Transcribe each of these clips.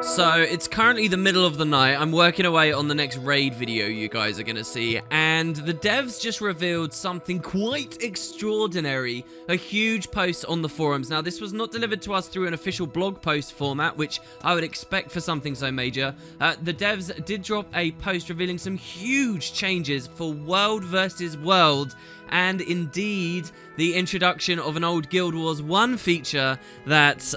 So, it's currently the middle of the night. I'm working away on the next raid video you guys are going to see, and the devs just revealed something quite extraordinary, a huge post on the forums. Now, this was not delivered to us through an official blog post format, which I would expect for something so major. The devs did drop a post revealing some huge changes for World versus World, and indeed the introduction of an old Guild Wars 1 feature that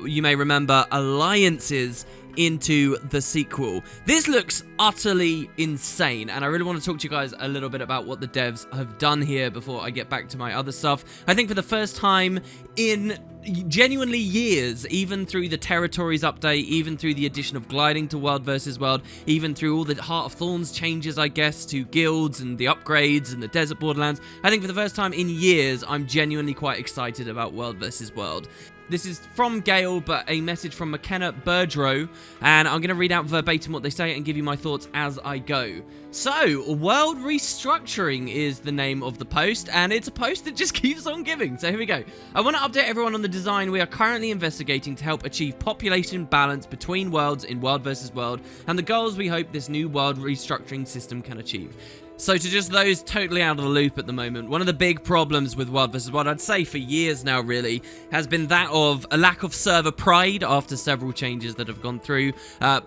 you may remember, alliances into the sequel. This looks utterly insane, and I really want to talk to you guys a little bit about what the devs have done here before I get back to my other stuff. I think for the first time in genuinely years, even through the territories update, even through the addition of gliding to World versus World, even through all the Heart of Thorns changes, I guess, to guilds and the upgrades and the desert borderlands, I think for the first time in years, I'm genuinely quite excited about World versus World. This is from Gale, but a message from McKenna Burdrow, and I'm going to read out verbatim what they say and give you my thoughts as I go. So, World Restructuring is the name of the post, and it's a post that just keeps on giving. So here we go. I want to update everyone on the design we are currently investigating to help achieve population balance between worlds in World versus World, and the goals we hope this new World Restructuring system can achieve. So to just those totally out of the loop at the moment, one of the big problems with World vs. World, I'd say for years now really, has been that of a lack of server pride after several changes that have gone through,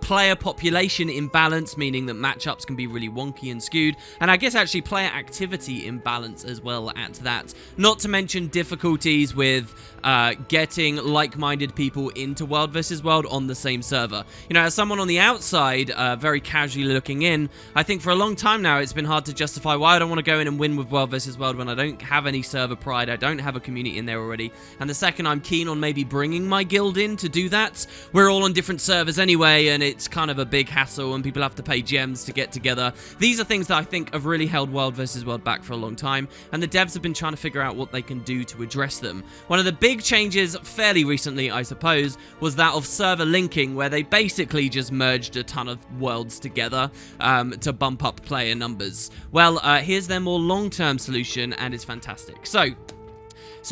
player population imbalance, meaning that matchups can be really wonky and skewed, and I guess actually player activity imbalance as well at that. Not to mention difficulties with getting like-minded people into World vs. World on the same server. You know, as someone on the outside, very casually looking in, I think for a long time now it's been hard to justify why I don't want to go in and win with World vs. World when I don't have any server pride, I don't have a community in there already, and the second I'm keen on maybe bringing my guild in to do that, we're all on different servers anyway, and it's kind of a big hassle, and people have to pay gems to get together. These are things that I think have really held World vs. World back for a long time, and the devs have been trying to figure out what they can do to address them. One of the big changes fairly recently, I suppose, was that of server linking, where they basically just merged a ton of worlds together to bump up player numbers. Well, here's their more long-term solution, and it's fantastic. So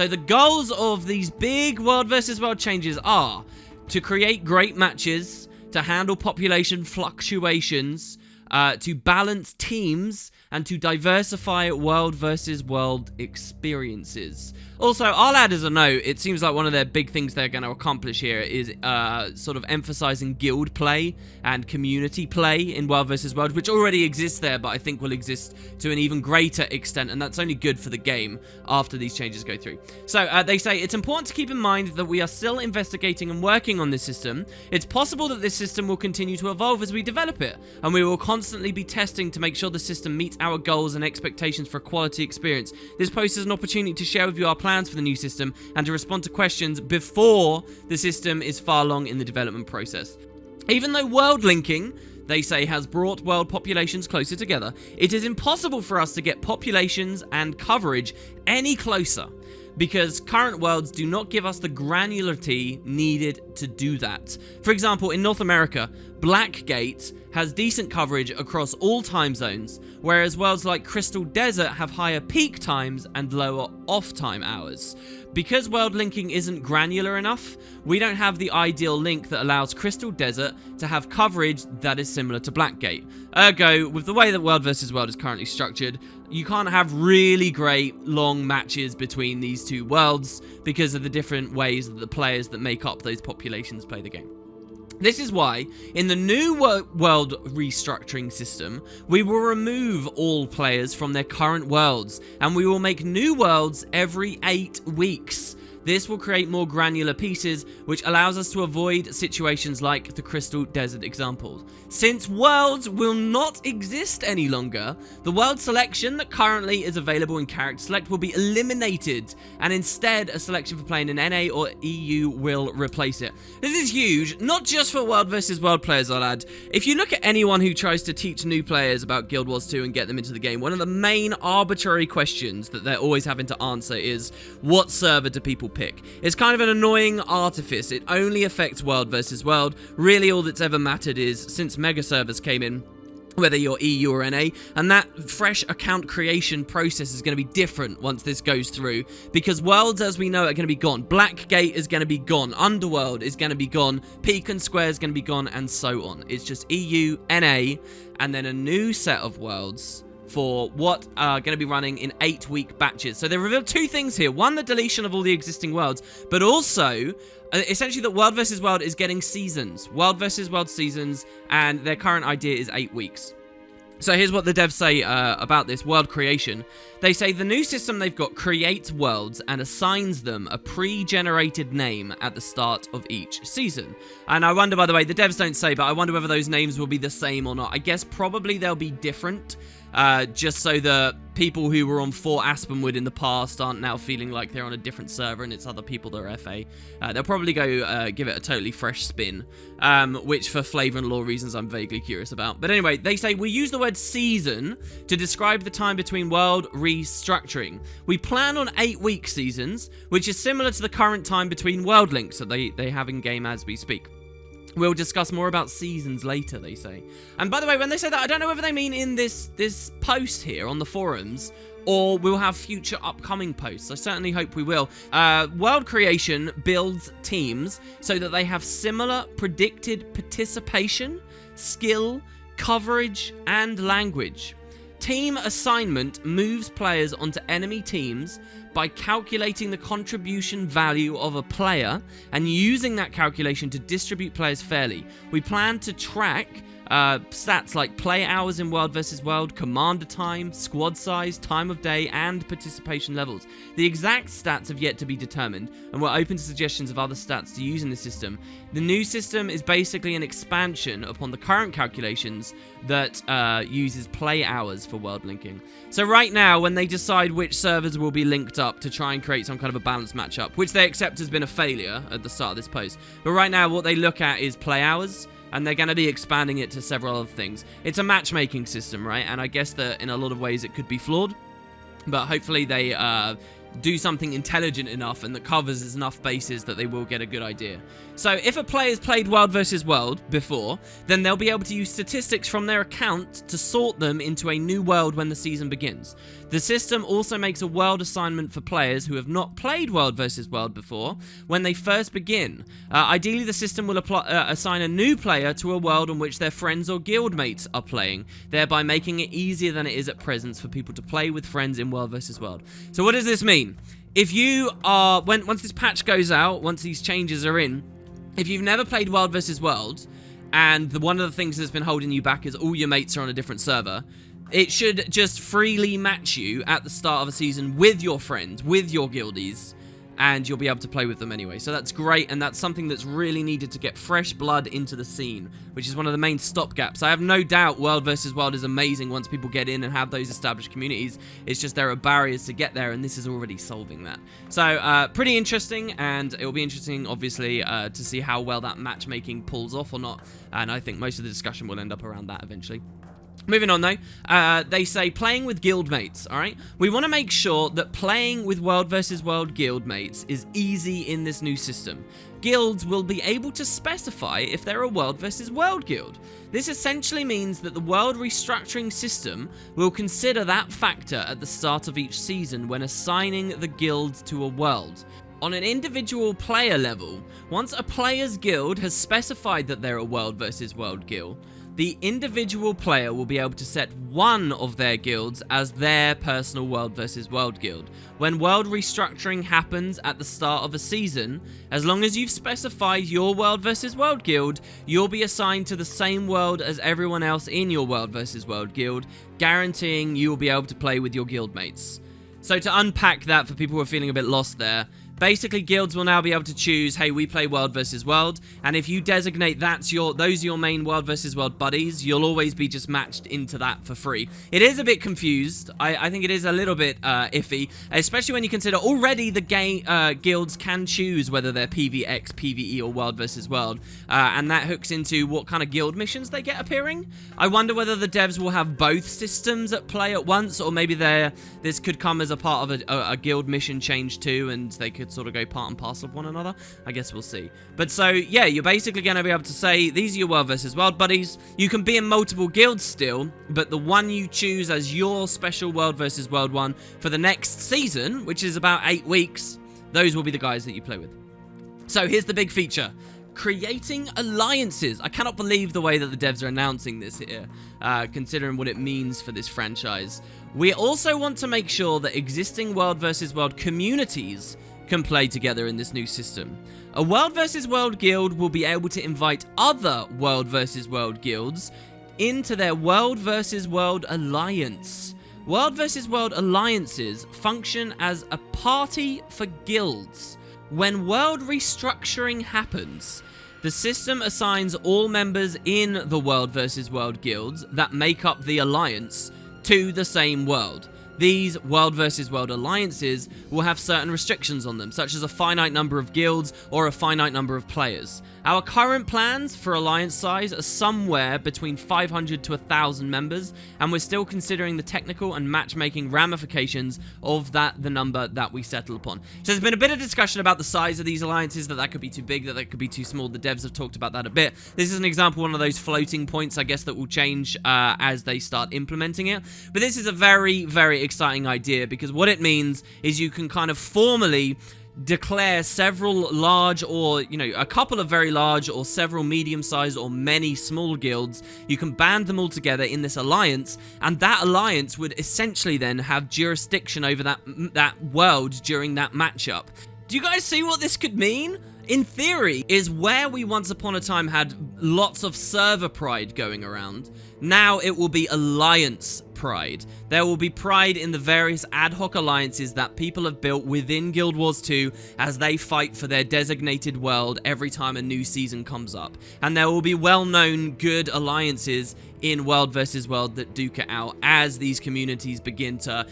the goals of these big World versus World changes are to create great matches, to handle population fluctuations, to balance teams, and to diversify World versus World experiences. Also, I'll add as a note, it seems like one of their big things they're going to accomplish here is sort of emphasizing guild play and community play in World vs. World, which already exists there, but I think will exist to an even greater extent, and that's only good for the game after these changes go through. So, they say, it's important to keep in mind that we are still investigating and working on this system. It's possible that this system will continue to evolve as we develop it, and we will constantly be testing to make sure the system meets our goals and expectations for a quality experience. This post is an opportunity to share with you our plans for the new system and to respond to questions before the system is far along in the development process. Even though world linking, they say, has brought world populations closer together, it is impossible for us to get populations and coverage any closer, because current worlds do not give us the granularity needed to do that. For example, in North America, Blackgate has decent coverage across all time zones, whereas worlds like Crystal Desert have higher peak times and lower off-time hours. Because world linking isn't granular enough, we don't have the ideal link that allows Crystal Desert to have coverage that is similar to Blackgate. Ergo, with the way that World vs. World is currently structured, you can't have really great long matches between these two worlds because of the different ways that the players that make up those populations play the game. This is why, in the new world restructuring system, we will remove all players from their current worlds, and we will make new worlds every 8 weeks. This will create more granular pieces, which allows us to avoid situations like the Crystal Desert examples. Since worlds will not exist any longer, the world selection that currently is available in Character Select will be eliminated, and instead a selection for playing in NA or EU will replace it. This is huge, not just for World vs. World players, I'll add. If you look at anyone who tries to teach new players about Guild Wars 2 and get them into the game, one of the main arbitrary questions that they're always having to answer is, what server do people pick? It's kind of an annoying artifice. It only affects World versus World. Really, all that's ever mattered is, since mega servers came in, whether you're EU or NA, and that fresh account creation process is going to be different once this goes through, because worlds as we know are going to be gone. Blackgate is going to be gone, Underworld is going to be gone, Peak and Square is going to be gone, and so on. It's just EU, NA, and then a new set of worlds for what are going to be running in 8-week batches. So they revealed 2 things here. One, the deletion of all the existing worlds, but also essentially that World vs. World is getting seasons. World vs. World seasons, and their current idea is 8 weeks. So here's what the devs say about this world creation. They say the new system they've got creates worlds and assigns them a pre-generated name at the start of each season. And I wonder, by the way, the devs don't say, but I wonder whether those names will be the same or not. I guess probably they'll be different, just so the people who were on Fort Aspenwood in the past aren't now feeling like they're on a different server and it's other people that are FA. They'll probably go give it a totally fresh spin, which for flavor and lore reasons I'm vaguely curious about. But anyway, they say we use the word season to describe the time between world restructuring. We plan on 8-week seasons, which is similar to the current time between world links that they have in game as we speak. We'll discuss more about seasons later, they say. And by the way, when they say that, I don't know whether they mean in this post here on the forums, or we'll have future upcoming posts. I certainly hope we will. World creation builds teams so that they have similar predicted participation, skill, coverage, and language. Team assignment moves players onto enemy teams by calculating the contribution value of a player and using that calculation to distribute players fairly. We plan to track stats like play hours in World vs. World, commander time, squad size, time of day, and participation levels. The exact stats have yet to be determined, and we're open to suggestions of other stats to use in the system. The new system is basically an expansion upon the current calculations that uses play hours for world linking. So right now, when they decide which servers will be linked up to try and create some kind of a balanced matchup, which they accept has been a failure at the start of this post, but right now what they look at is play hours, and they're going to be expanding it to several other things. It's a matchmaking system, right? And I guess that in a lot of ways it could be flawed, but hopefully they do something intelligent enough and that covers enough bases that they will get a good idea. So if a player's played World vs. World before, then they'll be able to use statistics from their account to sort them into a new world when the season begins. The system also makes a world assignment for players who have not played World vs. World before when they first begin. Ideally, the system will assign a new player to a world on which their friends or guildmates are playing, thereby making it easier than it is at present for people to play with friends in World vs. World. So what does this mean? If you are, once this patch goes out, once these changes are in, if you've never played World vs. World, and one of the things that's been holding you back is all your mates are on a different server, it should just freely match you at the start of a season with your friends, with your guildies, and you'll be able to play with them anyway. So that's great, and that's something that's really needed to get fresh blood into the scene, which is one of the main stopgaps. I have no doubt World vs. World is amazing once people get in and have those established communities. It's just there are barriers to get there, and this is already solving that. So pretty interesting, and it will be interesting, obviously, to see how well that matchmaking pulls off or not, and I think most of the discussion will end up around that eventually. Moving on, though, they say playing with guildmates, alright? We want to make sure that playing with World vs. World guildmates is easy in this new system. Guilds will be able to specify if they're a World vs. World guild. This essentially means that the world restructuring system will consider that factor at the start of each season when assigning the guild to a world. On an individual player level, once a player's guild has specified that they're a World vs. World guild, the individual player will be able to set one of their guilds as their personal World vs. World guild. When world restructuring happens at the start of a season, as long as you've specified your World vs. World guild, you'll be assigned to the same world as everyone else in your World vs. World guild, guaranteeing you will be able to play with your guildmates. So to unpack that for people who are feeling a bit lost there, basically, guilds will now be able to choose, hey, we play World vs. World, and if you designate those are your main World vs. World buddies, you'll always be just matched into that for free. It is a bit confused. I think it is a little bit iffy, especially when you consider already the guilds can choose whether they're PvX, PvE, or World vs. World, and that hooks into what kind of guild missions they get appearing. I wonder whether the devs will have both systems at play at once, or maybe this could come as a part of a guild mission change too, and they could should sort of go part and parcel of one another. I guess we'll see. But so, yeah, you're basically going to be able to say, these are your World versus World buddies. You can be in multiple guilds still, but the one you choose as your special World versus World one for the next season, which is about 8 weeks, those will be the guys that you play with. So here's the big feature. Creating alliances. I cannot believe the way that the devs are announcing this here, considering what it means for this franchise. We also want to make sure that existing World versus World communities can play together in this new system. A World versus World guild will be able to invite other World versus World guilds into their World versus World alliance. World versus World alliances function as a party for guilds. When world restructuring happens, the system assigns all members in the World versus World guilds that make up the alliance to the same world. These World versus World alliances will have certain restrictions on them, such as a finite number of guilds or a finite number of players. Our current plans for alliance size are somewhere between 500 to 1,000 members, and we're still considering the technical and matchmaking ramifications of the number that we settle upon. So there's been a bit of discussion about the size of these alliances, that could be too big, that could be too small. The devs have talked about that a bit. This is an example, one of those floating points, I guess, that will change as they start implementing it. But this is a very, very exciting idea, because what it means is you can kind of formally declare several large, or a couple of very large, or several medium-sized, or many small guilds. You can band them all together in this alliance, and that alliance would essentially then have jurisdiction over that world during that matchup. Do you guys see what this could mean? In theory, is where we once upon a time had lots of server pride going around. Now it will be alliance pride. There will be pride in the various ad hoc alliances that people have built within Guild Wars 2 as they fight for their designated world every time a new season comes up. And there will be well-known good alliances in World versus World that duke it out as these communities begin to,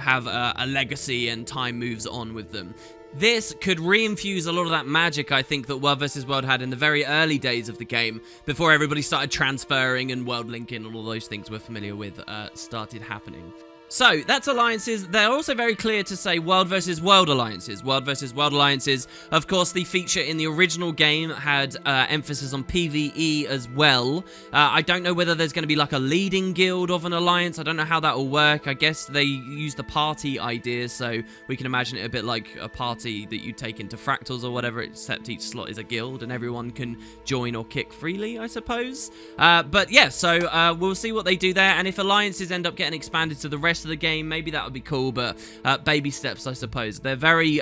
have a legacy and time moves on with them. This could reinfuse a lot of that magic, I think, that World vs. World had in the very early days of the game, before everybody started transferring and world linking and all those things we're familiar with started happening. So, that's alliances. They're also very clear to say World versus World alliances. World versus World alliances, of course, the feature in the original game had emphasis on PvE as well. I don't know whether there's going to be like a leading guild of an alliance. I don't know how that will work. I guess they use the party idea, so we can imagine it a bit like a party that you take into Fractals or whatever, except each slot is a guild and everyone can join or kick freely, I suppose. But yeah, so we'll see what they do there, and if alliances end up getting expanded to the rest of the game, maybe that would be cool, but baby steps, I suppose. They're very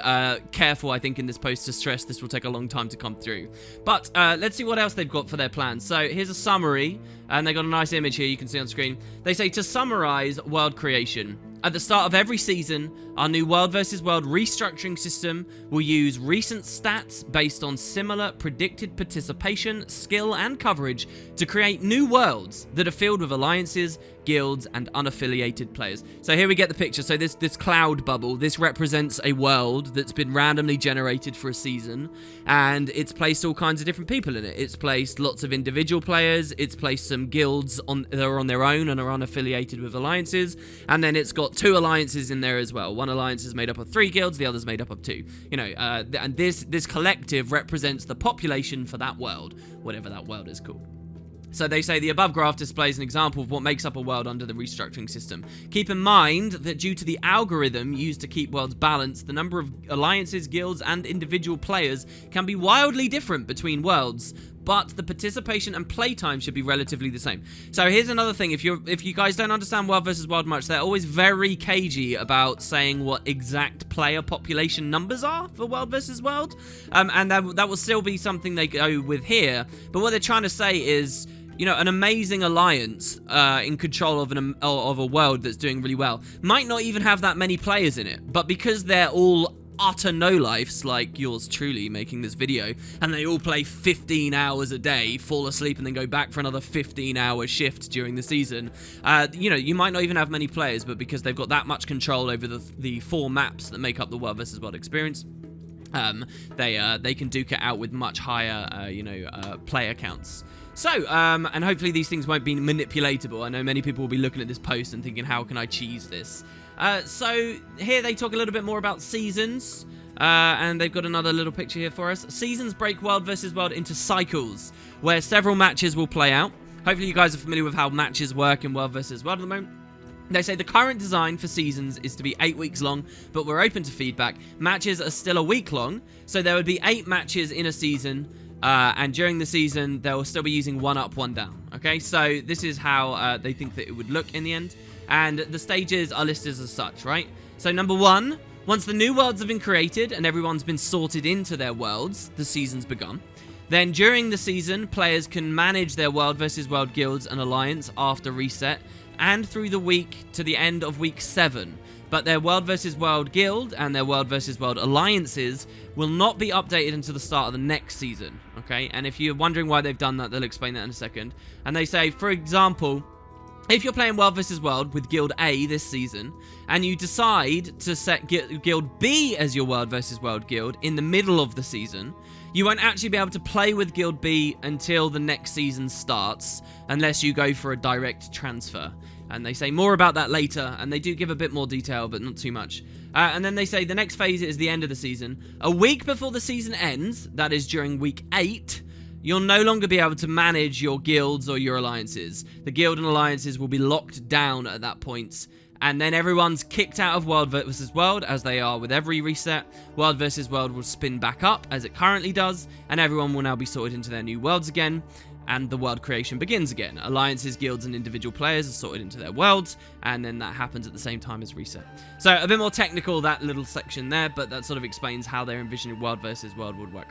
careful, I think, in this post to stress this will take a long time to come through. But let's see what else they've got for their plans. So here's a summary, and they got a nice image here you can see on screen. They say, to summarize world creation, at the start of every season, our new World vs. World restructuring system will use recent stats based on similar predicted participation, skill, and coverage to create new worlds that are filled with alliances, guilds, and unaffiliated players. So here we get the picture. So this cloud bubble, this represents a world that's been randomly generated for a season, and it's placed all kinds of different people in it. It's placed lots of individual players, it's placed some guilds that are on their own and are unaffiliated with alliances, and then it's got 2 alliances in there as well. One alliance is made up of 3 guilds, the other's made up of 2. And this collective represents the population for that world, whatever that world is called. So they say the above graph displays an example of what makes up a world under the restructuring system. Keep in mind that due to the algorithm used to keep worlds balanced, the number of alliances, guilds, and individual players can be wildly different between worlds, but the participation and playtime should be relatively the same. So here's another thing. If you guys don't understand World vs. World much, they're always very cagey about saying what exact player population numbers are for World vs. World. And that will still be something they go with here. But what they're trying to say is, an amazing alliance in control of a world that's doing really well might not even have that many players in it, but because they're all utter no-lifes, like yours truly making this video, and they all play 15 hours a day, fall asleep, and then go back for another 15-hour shift during the season, you might not even have many players, but because they've got that much control over the 4 maps that make up the World vs. World experience, they can duke it out with much higher, player counts. So, and hopefully these things won't be manipulatable. I know many people will be looking at this post and thinking, how can I cheese this? So, here they talk a little bit more about seasons. And they've got another little picture here for us. Seasons break World versus World into cycles, where several matches will play out. Hopefully you guys are familiar with how matches work in World versus World at the moment. They say the current design for seasons is to be 8 weeks long, but we're open to feedback. Matches are still a week long, so there would be 8 matches in a season, and during the season, they'll still be using 1 up, 1 down. Okay, so this is how they think that it would look in the end, and the stages are listed as such, right? So number 1, once the new worlds have been created and everyone's been sorted into their worlds, the season's begun. Then during the season, players can manage their World versus World guilds and alliance after reset, and through the week to the end of week 7. But their World vs. World guild and their World vs. World alliances will not be updated until the start of the next season, okay? And if you're wondering why they've done that, they'll explain that in a second. And they say, for example, if you're playing World vs. World with Guild A this season, and you decide to set Guild B as your World vs. World guild in the middle of the season, you won't actually be able to play with Guild B until the next season starts, unless you go for a direct transfer. And they say more about that later, and they do give a bit more detail, but not too much. And then they say the next phase is the end of the season. A week before the season ends, that is during week 8, you'll no longer be able to manage your guilds or your alliances. The guild and alliances will be locked down at that point. And then everyone's kicked out of World vs. World, as they are with every reset. World vs. World will spin back up, as it currently does. And everyone will now be sorted into their new worlds again. And the world creation begins again. Alliances, guilds, and individual players are sorted into their worlds. And then that happens at the same time as reset. So a bit more technical, that little section there. But that sort of explains how they're envisioning World vs. World would work.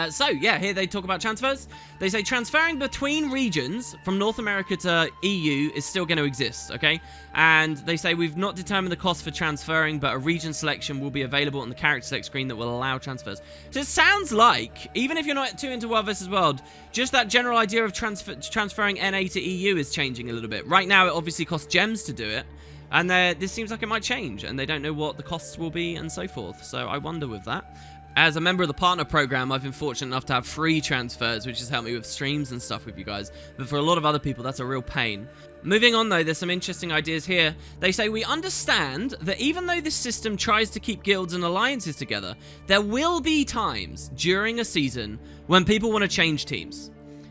So, yeah, here they talk about transfers. They say transferring between regions from North America to EU is still going to exist, okay? And they say we've not determined the cost for transferring, but a region selection will be available on the character select screen that will allow transfers. So it sounds like, even if you're not too into World vs. World, just that general idea of transferring NA to EU is changing a little bit. Right now, it obviously costs gems to do it. And this seems like it might change, and they don't know what the costs will be and so forth. So I wonder with that. As a member of the partner program, I've been fortunate enough to have free transfers, which has helped me with streams and stuff with you guys. But for a lot of other people, that's a real pain. Moving on, though, there's some interesting ideas here. They say, we understand that even though this system tries to keep guilds and alliances together, there will be times during a season when people want to change teams.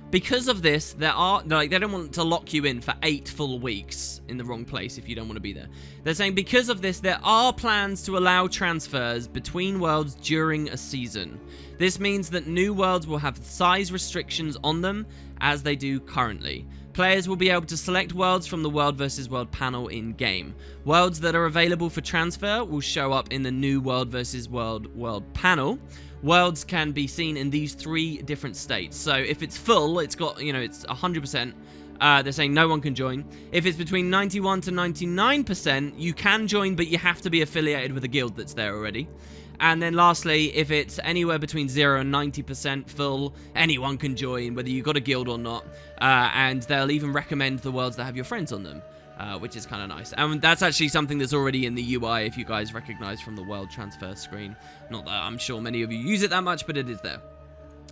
Because of this, they don't want to lock you in for 8 full weeks in the wrong place if you don't want to be there. They're saying because of this, there are plans to allow transfers between worlds during a season. This means that new worlds will have size restrictions on them as they do currently. Players will be able to select worlds from the World vs. World panel in-game. Worlds that are available for transfer will show up in the new World vs. World panel. Worlds can be seen in these 3 different states. So if it's full, it's got, it's 100%. They're saying no one can join. If it's between 91 to 99%, you can join, but you have to be affiliated with a guild that's there already. And then lastly, if it's anywhere between 0 and 90% full, anyone can join, whether you've got a guild or not. And they'll even recommend the worlds that have your friends on them. Which is kind of nice. And that's actually something that's already in the UI, if you guys recognize from the world transfer screen. Not that I'm sure many of you use it that much, but it is there.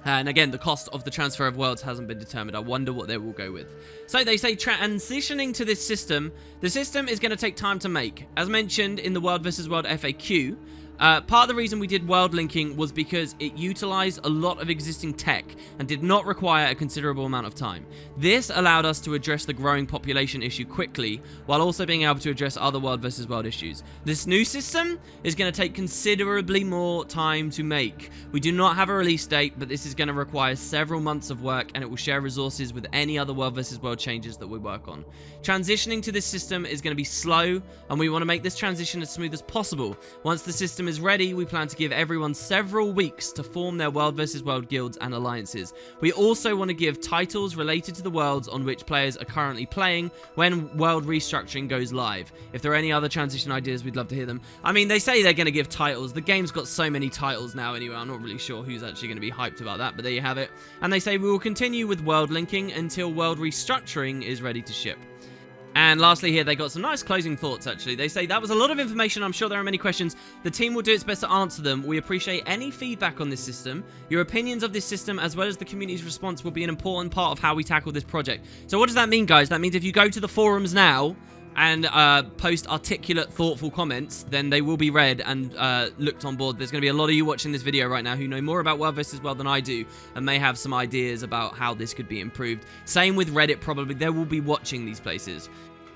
And again, the cost of the transfer of worlds hasn't been determined. I wonder what they will go with. So they say transitioning to this system, the system is going to take time to make. As mentioned in the World vs. World FAQ, part of the reason we did world linking was because it utilized a lot of existing tech and did not require a considerable amount of time. This allowed us to address the growing population issue quickly, while also being able to address other World vs. World issues. This new system is going to take considerably more time to make. We do not have a release date, but this is going to require several months of work, and it will share resources with any other World vs. World changes that we work on. Transitioning to this system is going to be slow, and we want to make this transition as smooth as possible. Once the system is ready, we plan to give everyone several weeks to form their World vs. World guilds and alliances. We also want to give titles related to the worlds on which players are currently playing when world restructuring goes live. If there are any other transition ideas, we'd love to hear them. I mean, they say they're going to give titles. The game's got so many titles now anyway, I'm not really sure who's actually going to be hyped about that, but there you have it. And they say we will continue with world linking until world restructuring is ready to ship. And lastly here, they got some nice closing thoughts, actually. They say, that was a lot of information. I'm sure there are many questions. The team will do its best to answer them. We appreciate any feedback on this system. Your opinions of this system, as well as the community's response, will be an important part of how we tackle this project. So what does that mean, guys? That means if you go to the forums now, and post articulate, thoughtful comments, then they will be read and looked on board. There's going to be a lot of you watching this video right now who know more about World vs. World than I do and may have some ideas about how this could be improved. Same with Reddit, probably. They will be watching these places.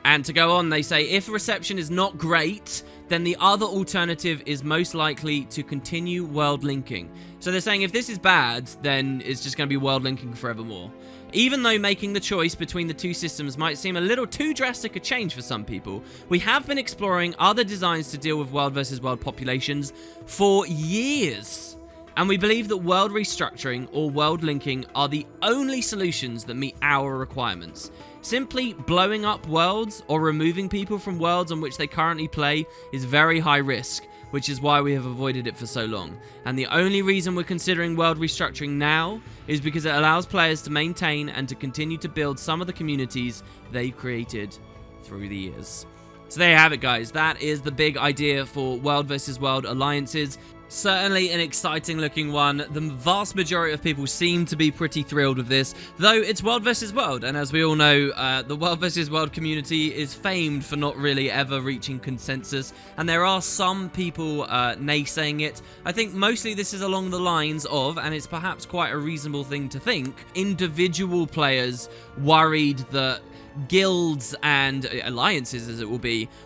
And to go on, they say, if reception is not great, then the other alternative is most likely to continue world linking. So they're saying if this is bad, then it's just going to be world linking forevermore. Even though making the choice between the two systems might seem a little too drastic a change for some people, we have been exploring other designs to deal with World vs. World populations for years. And we believe that world restructuring or world linking are the only solutions that meet our requirements. Simply blowing up worlds or removing people from worlds on which they currently play is very high risk, which is why we have avoided it for so long. And the only reason we're considering world restructuring now is because it allows players to maintain and to continue to build some of the communities they've created through the years. So there you have it, guys. That is the big idea for World vs. World alliances. Certainly an exciting looking one. The vast majority of people seem to be pretty thrilled with this, though it's World vs. World, and as we all know, the World vs. World community is famed for not really ever reaching consensus, and there are some people naysaying it. I think mostly this is along the lines of, and it's perhaps quite a reasonable thing to think, individual players worried that guilds and alliances, as it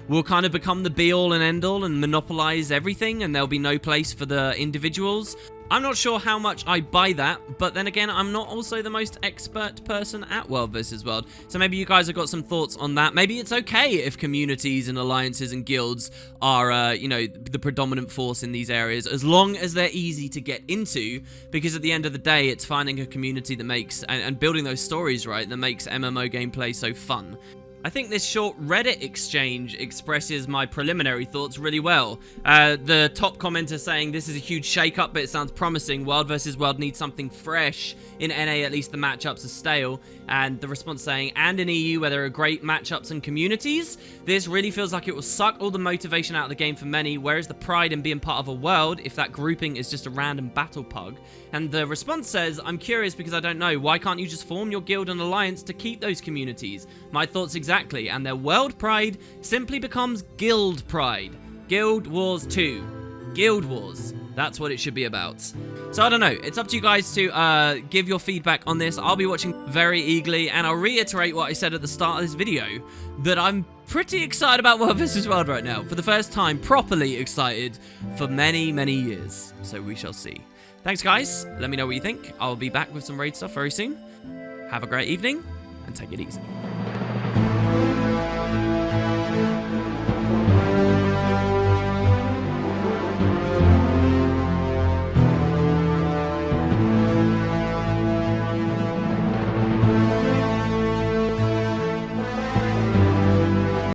will kind of become the be-all and end-all and monopolize everything, and there'll be no place for the individuals. I'm not sure how much I buy that, but then again, I'm not also the most expert person at World vs. World, so maybe you guys have got some thoughts on that. Maybe it's okay if communities and alliances and guilds are, you know, the predominant force in these areas, as long as they're easy to get into, because at the end of the day, it's finding a community that makes, and building those stories, right, that makes MMO gameplay so fun. I think this short Reddit exchange expresses my preliminary thoughts really well. The top commenter saying this is a huge shake-up, but it sounds promising. World vs. World needs something fresh. In NA, at least the matchups are stale. And the response saying, and in EU, where there are great matchups and communities, this really feels like it will suck all the motivation out of the game for many. Where is the pride in being part of a world if that grouping is just a random battle pug? And the response says, I'm curious because I don't know. Why can't you just form your guild and alliance to keep those communities? My thoughts exactly. And their world pride simply becomes guild pride. Guild Wars 2. Guild Wars. That's what it should be about. So I don't know. It's up to you guys to give your feedback on this. I'll be watching very eagerly, and I'll reiterate what I said at the start of this video, that I'm pretty excited about World vs. World right now. For the first time, properly excited for many, many years. So we shall see. Thanks, guys. Let me know what you think. I'll be back with some raid stuff very soon. Have a great evening, and take it easy.